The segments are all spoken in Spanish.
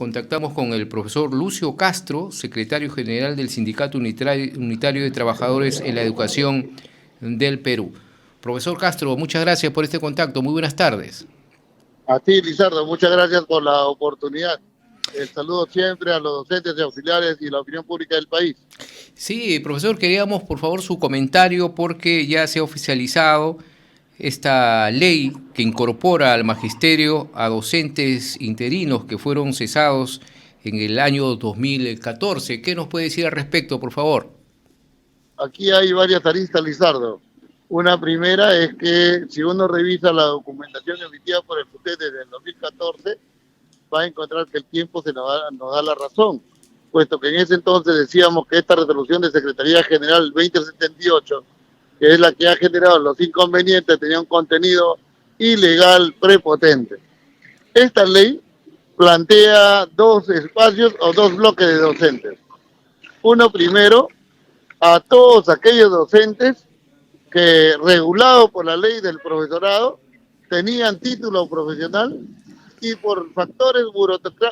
contactamos con el profesor Lucio Castro, secretario general del Sindicato Unitario de Trabajadores en la Educación del Perú. Profesor Castro, muchas gracias por este contacto. Muy buenas tardes. A ti, Lizardo, muchas gracias por la oportunidad. El saludo siempre a los docentes y auxiliares y la opinión pública del país. Sí, profesor, queríamos por favor su comentario porque ya se ha oficializado esta ley que incorpora al magisterio a docentes interinos que fueron cesados en el año 2014. ¿Qué nos puede decir al respecto, por favor? Aquí hay varias aristas, Lizardo. Una primera es que si uno revisa la documentación emitida por el FUTET desde el 2014, va a encontrar que el tiempo nos da la razón, puesto que en ese entonces decíamos que esta resolución de Secretaría General 2078, que es la que ha generado los inconvenientes, tenía un contenido ilegal prepotente. Esta ley plantea dos espacios o dos bloques de docentes. Uno primero, a todos aquellos docentes que, regulados por la ley del profesorado, tenían título profesional y por factores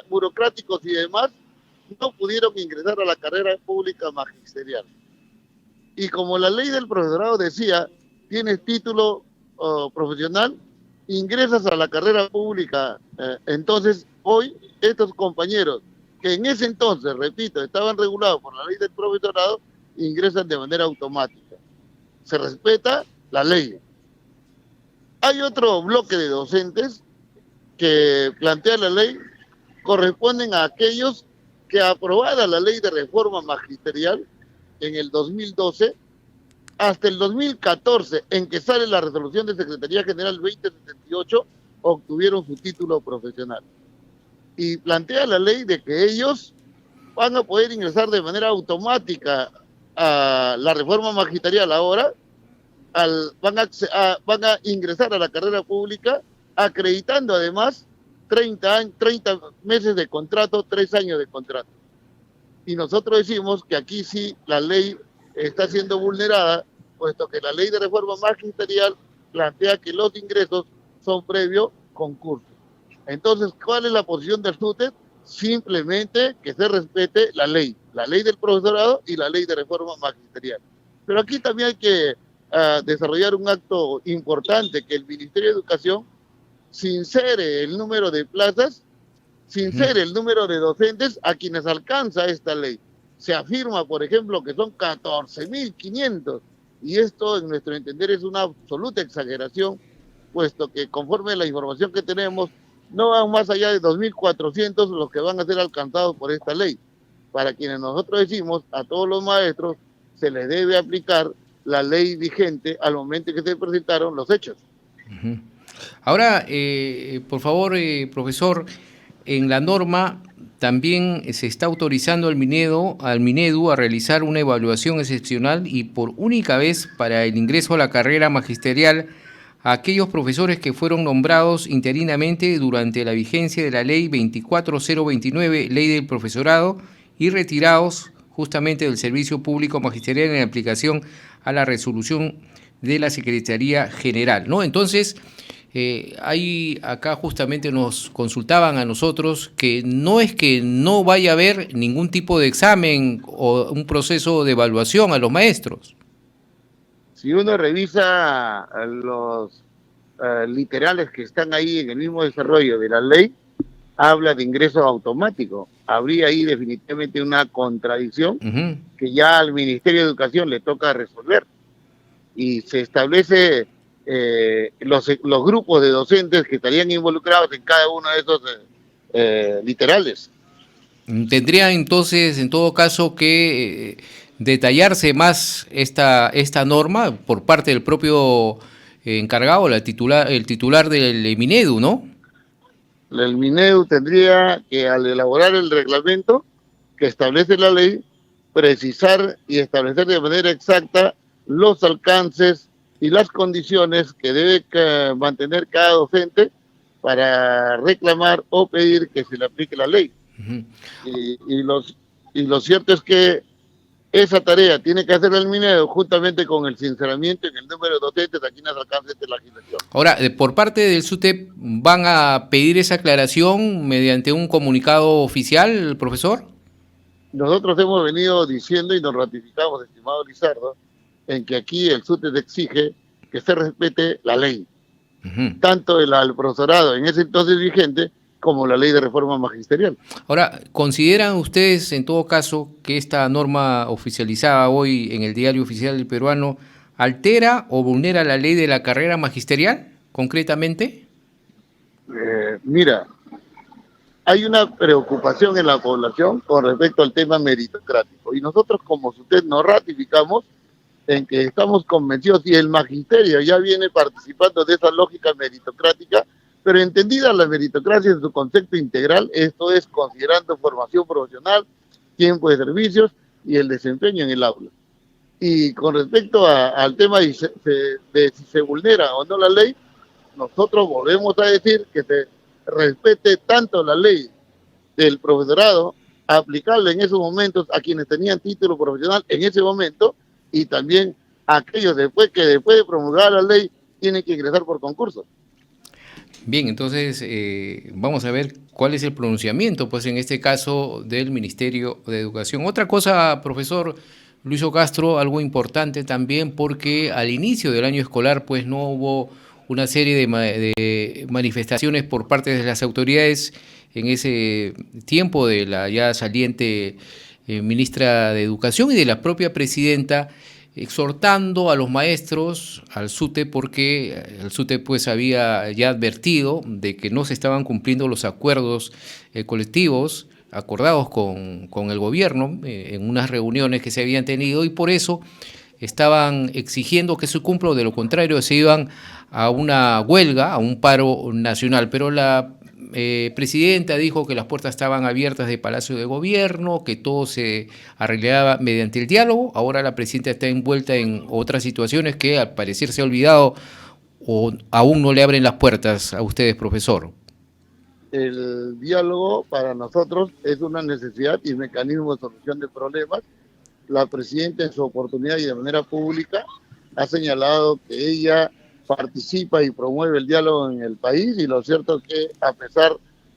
burocráticos y demás, no pudieron ingresar a la carrera pública magisterial. Y como la ley del profesorado decía, tienes título profesional, ingresas a la carrera pública. Entonces, hoy, estos compañeros, que en ese entonces, repito, estaban regulados por la ley del profesorado, ingresan de manera automática. Se respeta la ley. Hay otro bloque de docentes que plantea la ley, corresponden a aquellos que, aprobada la ley de reforma magisterial en el 2012, hasta el 2014, en que sale la resolución de Secretaría General 2078, obtuvieron su título profesional. Y plantea la ley de que ellos van a poder ingresar de manera automática a la reforma magisterial ahora, van a ingresar a la carrera pública acreditando además 30 meses de contrato, 3 años de contrato. Y nosotros decimos que aquí sí la ley está siendo vulnerada, puesto que la ley de reforma magisterial plantea que los ingresos son previo concurso. Entonces, ¿cuál es la posición del SUTET? Simplemente que se respete la ley del profesorado y la ley de reforma magisterial. Pero aquí también hay que desarrollar un acto importante, que el Ministerio de Educación sincere el número de plazas, sincere el número de docentes a quienes alcanza esta ley. Se afirma, por ejemplo, que son 14.500, y esto, en nuestro entender, es una absoluta exageración, puesto que conforme a la información que tenemos, no van más allá de 2.400 los que van a ser alcanzados por esta ley. Para quienes nosotros decimos, a todos los maestros se les debe aplicar la ley vigente al momento que se presentaron los hechos. Ahora, por favor, profesor, en la norma también se está autorizando al Minedu a realizar una evaluación excepcional y por única vez para el ingreso a la carrera magisterial a aquellos profesores que fueron nombrados interinamente durante la vigencia de la ley 24029, ley del profesorado, y retirados justamente del servicio público magisterial en aplicación a la resolución de la Secretaría General, ¿no? Entonces, ahí acá justamente nos consultaban a nosotros que no es que no vaya a haber ningún tipo de examen o un proceso de evaluación a los maestros. Si uno revisa los literales que están ahí en el mismo desarrollo de la ley, habla de ingreso automático. Habría ahí definitivamente una contradicción que ya al Ministerio de Educación le toca resolver. Y se establece los grupos de docentes que estarían involucrados en cada uno de esos literales. Tendría entonces, en todo caso, que detallarse más esta norma por parte del propio encargado, el titular del Minedu, ¿no? El Minedu tendría que, al elaborar el reglamento que establece la ley, precisar y establecer de manera exacta los alcances y las condiciones que debe mantener cada docente para reclamar o pedir que se le aplique la ley. Y lo cierto es que Esa tarea tiene que hacer el Minedo juntamente con el sinceramiento en el número de docentes a quienes alcance esta legislación. Ahora, por parte del SUTEP, ¿van a pedir esa aclaración mediante un comunicado oficial, profesor? Nosotros hemos venido diciendo y nos ratificamos, estimado Lizardo, en que aquí el SUTEP exige que se respete la ley, tanto el profesorado en ese entonces vigente como la ley de reforma magisterial. Ahora, ¿consideran ustedes en todo caso que esta norma oficializada hoy en el Diario Oficial del Peruano altera o vulnera la ley de la carrera magisterial, concretamente? Mira, hay una preocupación en la población con respecto al tema meritocrático y nosotros como SUTEP nos ratificamos en que estamos convencidos y el magisterio ya viene participando de esa lógica meritocrática, pero entendida la meritocracia en su concepto integral, esto es considerando formación profesional, tiempo de servicios y el desempeño en el aula. Y con respecto al tema de si se vulnera o no la ley, nosotros volvemos a decir que se respete tanto la ley del profesorado aplicable en esos momentos a quienes tenían título profesional en ese momento y también a aquellos que después de promulgar la ley tienen que ingresar por concurso. Bien, entonces vamos a ver cuál es el pronunciamiento, pues en este caso del Ministerio de Educación. Otra cosa, profesor Luis Castro, algo importante también, porque al inicio del año escolar pues no hubo una serie de manifestaciones por parte de las autoridades en ese tiempo de la ya saliente ministra de Educación y de la propia presidenta, exhortando a los maestros, al SUTE, porque el SUTE pues había ya advertido de que no se estaban cumpliendo los acuerdos colectivos acordados con el gobierno en unas reuniones que se habían tenido y por eso estaban exigiendo que se cumpla, o de lo contrario se iban a una huelga, a un paro nacional. Pero la presidenta dijo que las puertas estaban abiertas de Palacio de Gobierno, que todo se arreglaba mediante el diálogo. Ahora la presidenta está envuelta en otras situaciones que al parecer se ha olvidado o aún no le abren las puertas a ustedes, profesor. El diálogo para nosotros es una necesidad y mecanismo de solución de problemas. La presidenta en su oportunidad y de manera pública ha señalado que ella participa y promueve el diálogo en el país y lo cierto es que a pesar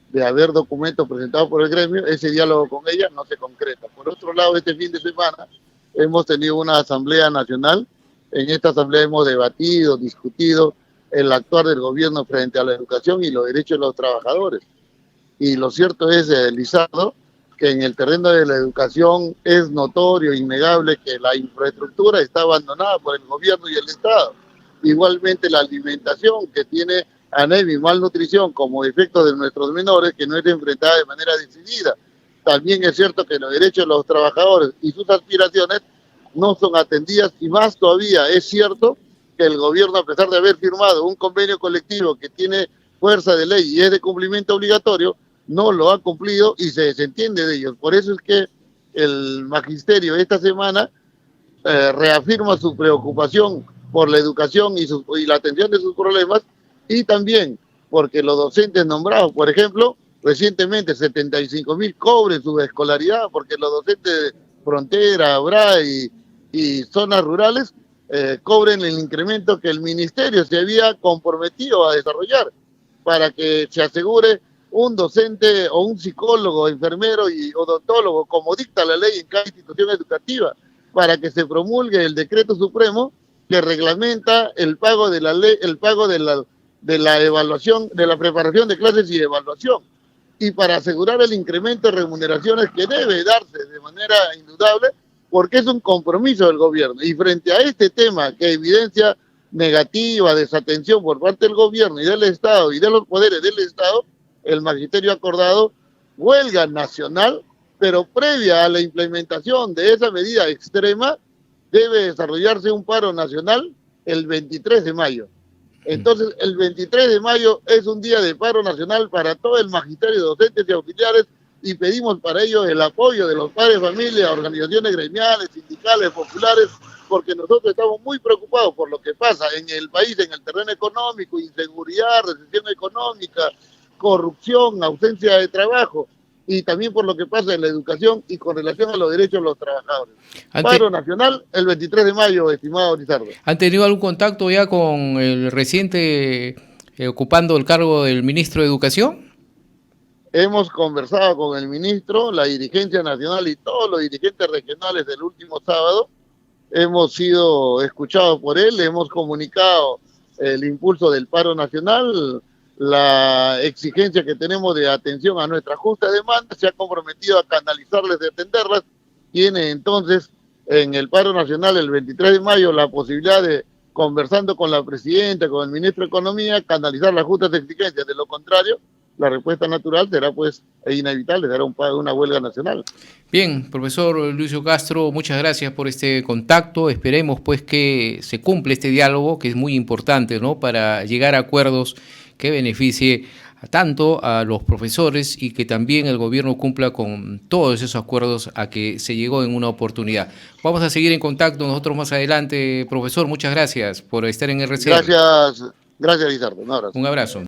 de haber documentos presentados por el gremio, ese diálogo con ella no se concreta. Por otro lado, este fin de semana hemos tenido una asamblea nacional. En esta asamblea hemos debatido, discutido el actuar del gobierno frente a la educación y los derechos de los trabajadores. Y lo cierto es, Lizardo, que en el terreno de la educación es notorio, innegable, que la infraestructura está abandonada por el gobierno y el Estado. Igualmente la alimentación que tiene anemia y malnutrición como efecto de nuestros menores, que no es enfrentada de manera decidida. También es cierto que los derechos de los trabajadores y sus aspiraciones no son atendidas y más todavía es cierto que el gobierno, a pesar de haber firmado un convenio colectivo que tiene fuerza de ley y es de cumplimiento obligatorio, no lo ha cumplido y se desentiende de ellos. Por eso es que el magisterio esta semana reafirma su preocupación por la educación y la atención de sus problemas y también porque los docentes nombrados, por ejemplo, recientemente 75.000 cobren su escolaridad porque los docentes de frontera, BRAE y zonas rurales cobren el incremento que el ministerio se había comprometido a desarrollar para que se asegure un docente o un psicólogo, enfermero y odontólogo, como dicta la ley en cada institución educativa, para que se promulgue el decreto supremo que reglamenta el pago de la ley, el pago de la evaluación, de la preparación de clases y evaluación, y para asegurar el incremento de remuneraciones que debe darse de manera indudable, porque es un compromiso del gobierno. Y frente a este tema que evidencia negativa, desatención por parte del gobierno y del Estado y de los poderes del Estado, el magisterio ha acordado huelga nacional, pero previa a la implementación de esa medida extrema, debe desarrollarse un paro nacional el 23 de mayo. Entonces, el 23 de mayo es un día de paro nacional para todo el magisterio, docentes y auxiliares, y pedimos para ello el apoyo de los padres de familia, organizaciones gremiales, sindicales, populares, porque nosotros estamos muy preocupados por lo que pasa en el país, en el terreno económico, inseguridad, recesión económica, corrupción, ausencia de trabajo. y también por lo que pasa en la educación y con relación a los derechos de los trabajadores. Paro nacional el 23 de mayo, estimado Lizardo. ¿Han tenido algún contacto ya con el reciente ocupando el cargo del ministro de Educación? Hemos conversado con el ministro, la dirigencia nacional y todos los dirigentes regionales del último sábado. Hemos sido escuchados por él, hemos comunicado el impulso del paro nacional, la exigencia que tenemos de atención a nuestras justas demandas, se ha comprometido a canalizarles y atenderlas. Tiene entonces en el paro nacional el 23 de mayo la posibilidad de, conversando con la presidenta, con el ministro de Economía, canalizar las justas exigencias. De lo contrario, la respuesta natural será pues inevitable, será una huelga nacional. Bien, profesor Lucio Castro, muchas gracias por este contacto. Esperemos pues que se cumpla este diálogo, que es muy importante, ¿no?, para llegar a acuerdos que beneficie tanto a los profesores y que también el gobierno cumpla con todos esos acuerdos a que se llegó en una oportunidad. Vamos a seguir en contacto nosotros más adelante, profesor. Muchas gracias por estar en RCR. Gracias, Lizardo. Un abrazo. Un abrazo.